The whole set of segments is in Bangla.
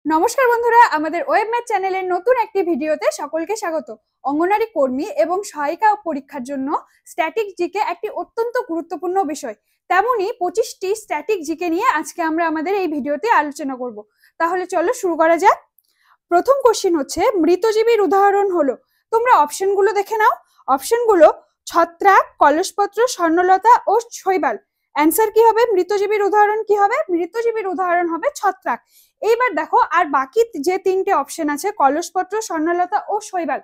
নমস্কার বন্ধুরা, আমাদের ওয়েব ম্যাথ চ্যানেলের নতুন একটি ভিডিওতে সকলকে স্বাগত। অঙ্গনারী কর্মী এবং সহায়িকা পরীক্ষার জন্য স্ট্যাটিক জিকে একটি অত্যন্ত গুরুত্বপূর্ণ বিষয়। তেমনি 25টি স্ট্যাটিক জিকে নিয়ে আজকে আমরা আমাদের এই ভিডিওতে আলোচনা করব। তাহলে চলো শুরু করা যাক। প্রথম কোশ্চেন হচ্ছে, মৃতজীবীর উদাহরণ হলো। তোমরা অপশনগুলো দেখে নাও। অপশনগুলো ছত্রাক, কলসপত্র, স্বর্ণলতা ও শৈবাল। অ্যান্সার কি হবে? মৃতজীবীর উদাহরণ কি হবে? মৃতজীবীর উদাহরণ হবে ছত্রাক। এইবার দেখো, আর বাকি যে তিনটে অপশন আছে, কলসপত্র, স্বর্ণলতা ও শৈবাল।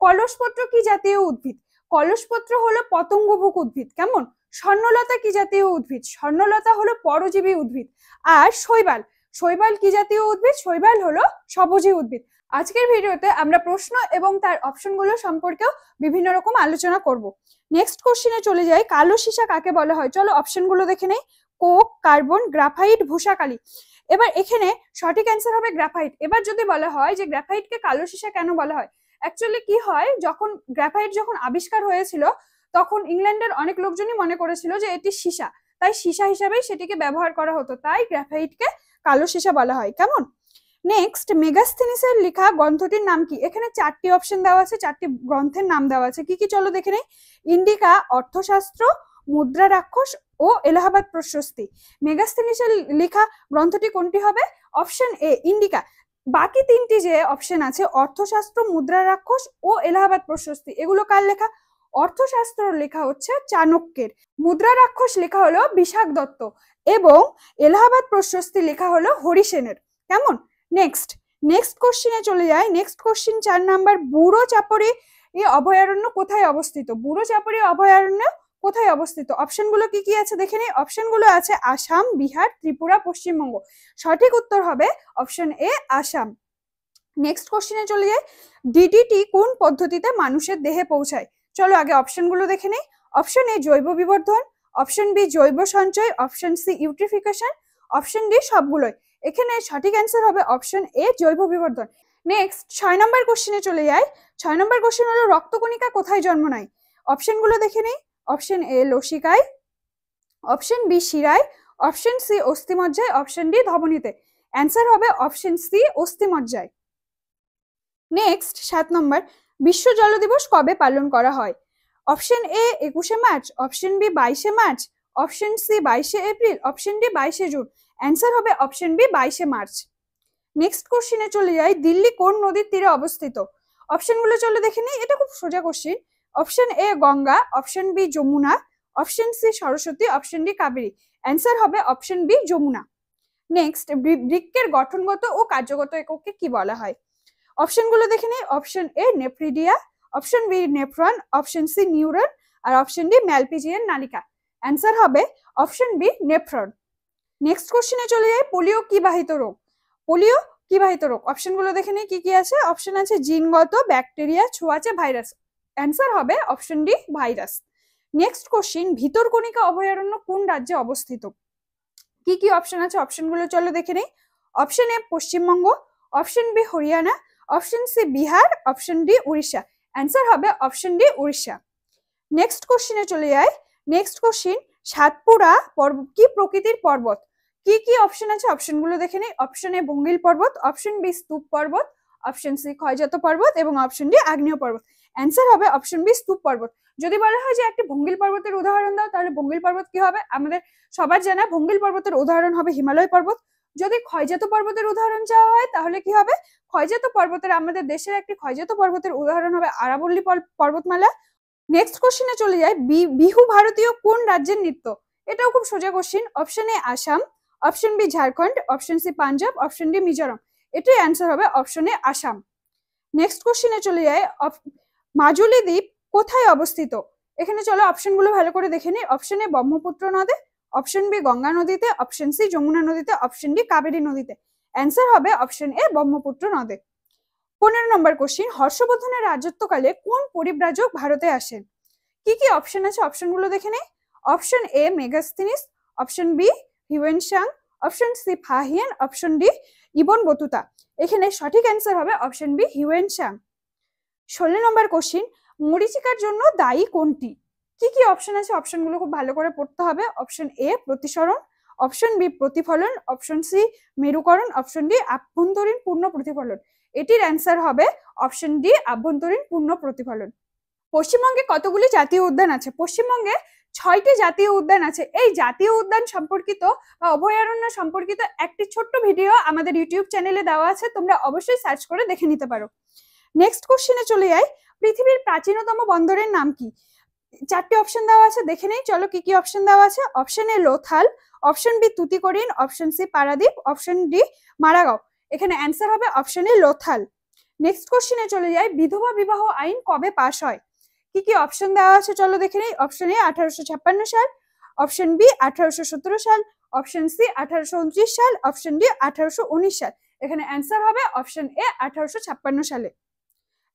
কলসপত্র কি জাতীয় উদ্ভিদ? কলসপত্র হলো পতঙ্গভুক উদ্ভিদ। কেমন? স্বর্ণলতা কি জাতীয় উদ্ভিদ? স্বর্ণলতা হলো পরজীবী উদ্ভিদ। আর শৈবাল, শৈবাল কি জাতীয় উদ্ভিদ? শৈবাল হলো সবুজী উদ্ভিদ। আজকের ভিডিওতে আমরা প্রশ্ন এবং তার অপশনগুলো সম্পর্কেও বিভিন্ন রকম আলোচনা করব। নেক্সট কোশ্চেনে চলে যাই, কালো সীসা কাকে বলা হয়? চলো অপশনগুলো দেখে নেই। কোক, কার্বন, গ্রাফাইট, ভূষাকালি। এবার এখানে সঠিক অ্যান্সার হবে গ্রাফাইট। এবার যদি বলা হয় যে গ্রাফাইটকে কালো সীসা কেন বলা হয়, অ্যাকচুয়ালি কি হয়, যখন গ্রাফাইট যখন আবিষ্কার হয়েছিল তখন ইংল্যান্ডের অনেক লোকজনই মনে করেছিল যে এটি সীসা, তাই সীসা হিসাবেই সেটিকে ব্যবহার করা হতো, তাই গ্রাফাইটকে কালো সীসা বলা হয়। কেমন? নেক্সট, মেগাস্থেনিসের লেখা গ্রন্থটির নাম কি? এখানে চারটি অপশন দেওয়া আছে, চারটি গ্রন্থের নাম দেওয়া আছে। কি কি চলো দেখে নেই। ইন্ডিকা, অর্থশাস্ত্র, মুদ্রা রাক্ষস ও এলাহাবাদ প্রশস্তি। মেগাস্থেনিসের লেখা গ্রন্থটি কোনটি হবে? অপশন এ, ইন্ডিকা। বাকি তিনটি যে অপশন আছে, অর্থশাস্ত্র, মুদ্রা রাক্ষস ও এলাহাবাদ প্রশস্তি, এগুলো কার লেখা? অর্থশাস্ত্র লেখা হচ্ছে চাণক্যের, মুদ্রা রাক্ষস লেখা হলো বিশাখ দত্ত এবং এলাহাবাদ প্রশস্তি লেখা হলো হরিসেনের। কেমন? নেক্সট নেক্সট কোশ্চেনে চলে যায়। নেক্সট কোশ্চেন 4 নাম্বার, বুড়ো চাপড়ি অভয়ারণ্য কোথায় অবস্থিত? বুড়ো চাপড়ি অভয়ারণ্য কোথায় অবস্থিত? অপশনগুলো কি কি আছে দেখে নেই। অপশনগুলো আছে আসাম, বিহার, ত্রিপুরা, পশ্চিমবঙ্গ। সঠিক উত্তর হবে অপশন এ, আসাম। নেক্সট কোশ্চেনে চলে যায়, ডিডিটি কোন পদ্ধতিতে মানুষের দেহে পৌঁছায়? চলো আগে অপশনগুলো দেখে নেই। অপশন এ, জৈব বিবর্ধন। অপশন বি, জৈব সঞ্চয়। Option C, eutrophication. Option D, সবগুলোই। এখানে সঠিক অ্যান্সার হবে অপশন এ, জৈব বিবর্ধন। নেক্সট 6 নম্বর কোশ্চেনে চলে যায়। 6 নম্বর কোশ্চেন হলো, রক্তকণিকা কোথায় জন্ম নেয়? অপশনগুলো দেখে নেই। অপশন এ, লসিকায়। অপশন বি, শিরায়। অপশন সি, অস্থিমজ্জায়। অপশন ডি, ধমনীতে। অ্যান্সার হবে অপশন সি, অস্থিমজ্জায়। নেক্সট 7 নম্বর, বিশ্ব জল দিবস কবে পালন করা হয়? অপশন এ, 21শে মার্চ। অপশন বি, 22শে মার্চ। অপশন সি, 22শে এপ্রিল। অপশন ডি, 22শে জুন। অ্যান্সার হবে অপশন বি, 22শে মার্চ। নেক্সট কোশ্চেনে চলে যাই, দিল্লি কোন নদীর তীরে অবস্থিত? অপশনগুলো চলে দেখে নিই। এটা খুব সোজা question. Option A, Ganga. Option B, Yamuna. Option C, Saraswati. Option D, Kaveri. Answer হবে অপশন বি, যমুনা। নেক্সট, বৃক্কের গঠনগত ও কার্যগত এককে কি বলা হয়? অপশনগুলো দেখে নিই। Option A, nephridia. Option B, nephron. Option C, neuron. আর অপশন ডি, ম্যালপিজিয়ান নালিকা। অ্যান্সার হবে অপশন বি, নেফ্রন। নেক্সট কোশ্চেনে চলে যাই, পোলিও কি বাহিত রোগ? পোলিও কি বাহিত রোগ? অপশনগুলো দেখে নিই কি কি আছে। অপশন আছে জিনগত, ব্যাকটেরিয়া, ছোঁয়াচে, ভাইরাস। অ্যান্সার হবে option D, virus. Next question, Bhitarkanika অভয়ারণ্য কোন রাজ্যে অবস্থিত? কি কি অপশন আছে? অপশনগুলো চলো দেখে নেই। Option A, Paschimbanga. Option B, Haryana. Option C, Bihar. Option D, Orissa. Answer হবে অপশন ডি, উড়িষ্যা। নেক্সট কোশ্চেনে চলে যায়। নেক্সট কোশ্চেন, সাতপুরা কি প্রকৃতির পর্বত? কি কি অপশন আছে? অপশনগুলো দেখে নেই। অপশন এ, ভঙ্গিল পর্বত। অপশন বি, স্তূপ পর্বত। অপশন সি, ক্ষয়জাত পর্বত এবং অপশন ডি, আগ্নেয় পর্বত। অ্যান্সার হবে অপশন বি, স্তূপ পর্বত। যদি বলা হয় যে একটি ভঙ্গিল পর্বতের উদাহরণ দাও, তাহলে ভঙ্গিল পর্বত কি হবে? আমাদের সবার জানা ভঙ্গিল পর্বতের উদাহরণ হবে হিমালয় পর্বত। যদি ক্ষয়জাত পর্বতের উদাহরণ চাওয়া হয় তাহলে কি হবে? ক্ষয়জাত পর্বতের, আমাদের দেশের একটি ক্ষয়জাত পর্বতের উদাহরণ হবে আরাবল্লী পর্বতমালা। নেক্সট কোশ্চেনে চলে যায়, বিহু ভারতীয় কোন রাজ্যের নৃত্য? এটাও খুব সোজা question. Option A, Assam. Option B, Jharkhand. Option C, Punjab. Option D, Mizoram. এটাই অ্যান্সার হবে অপশন এ, আসাম। নেক্সট কোশ্চেনে চলে যায়, মাজুলি দ্বীপ কোথায় অবস্থিত? এখানে চলো অপশনগুলো ভালো করে দেখে নিই। অপশন এ, ব্রহ্মপুত্র নদে। অপশন বি, গঙ্গা নদীতে। অপশন সি, যমুনা নদীতে। অপশন ডি, কাবেরী নদীতে। অ্যান্সার হবে অপশন এ, ব্রহ্মপুত্র নদে। 15 নম্বর কোশ্চেন, হর্ষবর্ধনের রাজত্বকালে কোন পরিব্রাজক ভারতে আসেন? কি কি অপশন আছে? অপশনগুলো দেখে নেই। Option A, Megasthenes. Option B, Hiuen Tsang. Option C, Fa Hien. Option D, Ibn Battuta. এখানে সঠিক অ্যান্সার হবে option B, Hiuen Tsang. 16 number question, মরীচিকার জন্য দায়ী কোনটি? কি কি অপশন আছে? অপশনগুলো খুব ভালো করে পড়তে হবে। অপশন এ, প্রতিসরণ। অপশন বি প্রতিফলন, অপশন সি মেরুকরণ, অপশন ডি আভ্যন্তরীণ পূর্ণ প্রতিফলন। এটির অ্যান্সার হবে অপশন ডি আভ্যন্তরীণ পূর্ণ প্রতিফলন। পশ্চিমবঙ্গে কতগুলি জাতীয় উদ্যান আছে? পশ্চিমবঙ্গে 6টি জাতীয় উদ্যান আছে। এই জাতীয় উদ্যান সম্পর্কিত বা অভয়ারণ্য সম্পর্কিত একটি ছোট্ট ভিডিও আমাদের ইউটিউব চ্যানেলে দেওয়া আছে, তোমরা অবশ্যই সার্চ করে দেখে নিতে পারো। নেক্সট কোশ্চেনে চলে যাই, পৃথিবীর প্রাচীনতম বন্দরের নাম কি? 4টি অপশন দেওয়া আছে, দেখে নেই চলো কি কি অপশন দেওয়া আছে। Option A Lothal, option B Tuticorin, option C Paradip, option D Marmagao. এখানে অ্যান্সার হবে অপশন এ লোথাল। নেক্সট কোশ্চেনে চলে যাই, বিধবা বিবাহ আইন কবে পাস হয়? কি কি অপশন দেওয়া আছে চলো দেখে নেই। অপশন এ 1856 সাল, অপশন বি 1817 সাল, অপশন সি 1829 সাল, অপশন ডি 1819 সাল। এখানে অ্যান্সার হবে অপশন এ 1856 সালে।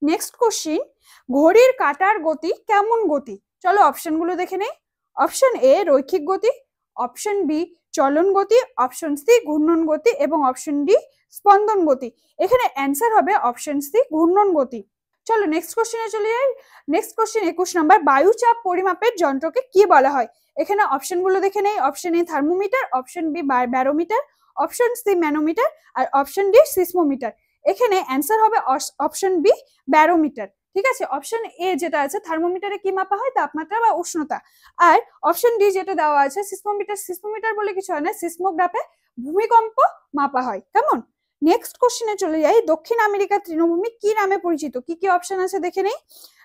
নেক্সট কোশ্চিন, ঘড়ির কাঁটার গতি কেমন গতি? চলো অপশনগুলো দেখে নেই। অপশন এ রৈখিক গতি, অপশন বি চলন গতি, অপশন সি ঘূর্ণন গতি এবং অপশন ডি স্পন্দন গতি। এখানে অ্যান্সার হবে অপশন সি ঘূর্ণন গতি। চলো নেক্সট কোশ্চেনে চলে যাই। নেক্সট কোশ্চেন 21 নম্বর, বায়ুচাপ পরিমাপের যন্ত্রকে কি বলা হয়? এখানে অপশনগুলো দেখে নেই। Option A thermometer, option B barometer, option C manometer আর অপশন ডি সিসমোমিটার। এখানে অ্যান্সার হবে অপশন বি ব্যারোমিটার। ঠিক আছে, অপশন এ যেটা আছে থার্মোমিটারে কি মাপা হয়? তাপমাত্রা বা উষ্ণতা। আর অপশন ডি যেটা দেওয়া আছে সিসমোমিটার, সিসমোমিটার বলে কিছু হয় না, সিসমোগ্রাফে ভূমিকম্প মাপা হয়। কেমন? নেক্সট কোশ্চেনে চলে যাই, দক্ষিণ আমেরিকার তৃণভূমি কি নামে পরিচিত? কি কি অপশন আছে দেখে নেই।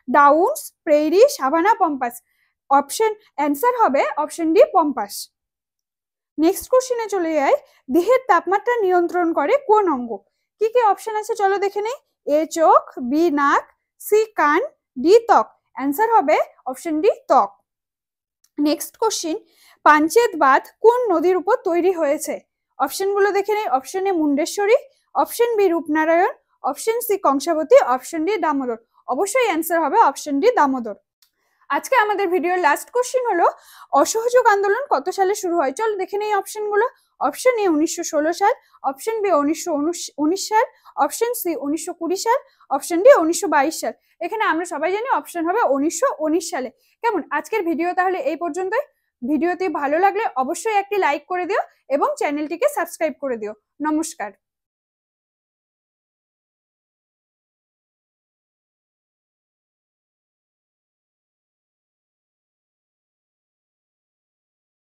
Downs, prairie, savanna, pampas. Option answer হবে অপশন ডি পম্পাস। নেক্সট কোশ্চেনে চলে যাই, দেহের তাপমাত্রা নিয়ন্ত্রণ করে কোন অঙ্গ? কি কি অপশন আছে চলো দেখে নেই। এ চোখ, বি নাক, সি কান, ডি ত্বক। অ্যান্সার হবে অপশন ডি ত্বক। নেক্সট কোশ্চেন, পাঞ্চেত বাঁধ কোন নদীর উপর তৈরি হয়েছে? অপশনগুলো দেখে নেই। Option A Mundeshwari, option B Rupnarayan, option C Kangsabati, option D Damodar. অবশ্যই অ্যান্সার হবে অপশন ডি দামোদর। আজকে আমাদের ভিডিওর লাস্ট কোশ্চেন হলো, অসহযোগ আন্দোলন কত সালে শুরু হয়? চল দেখে নেই অপশনগুলো। অপশন এ 1916 সাল, অপশন বি 1919 সাল, অপশন সি 1920 সাল, অপশন ডি 1922 সাল। এখানে আমরা সবাই জানি অপশন হবে 1919 সালে। কেমন? আজকের ভিডিও তাহলে এই পর্যন্তই। ভিডিওটি ভালো লাগলে অবশ্যই একটি লাইক করে দিও এবং চ্যানেলটিকে সাবস্ক্রাইব করে দিও। নমস্কার।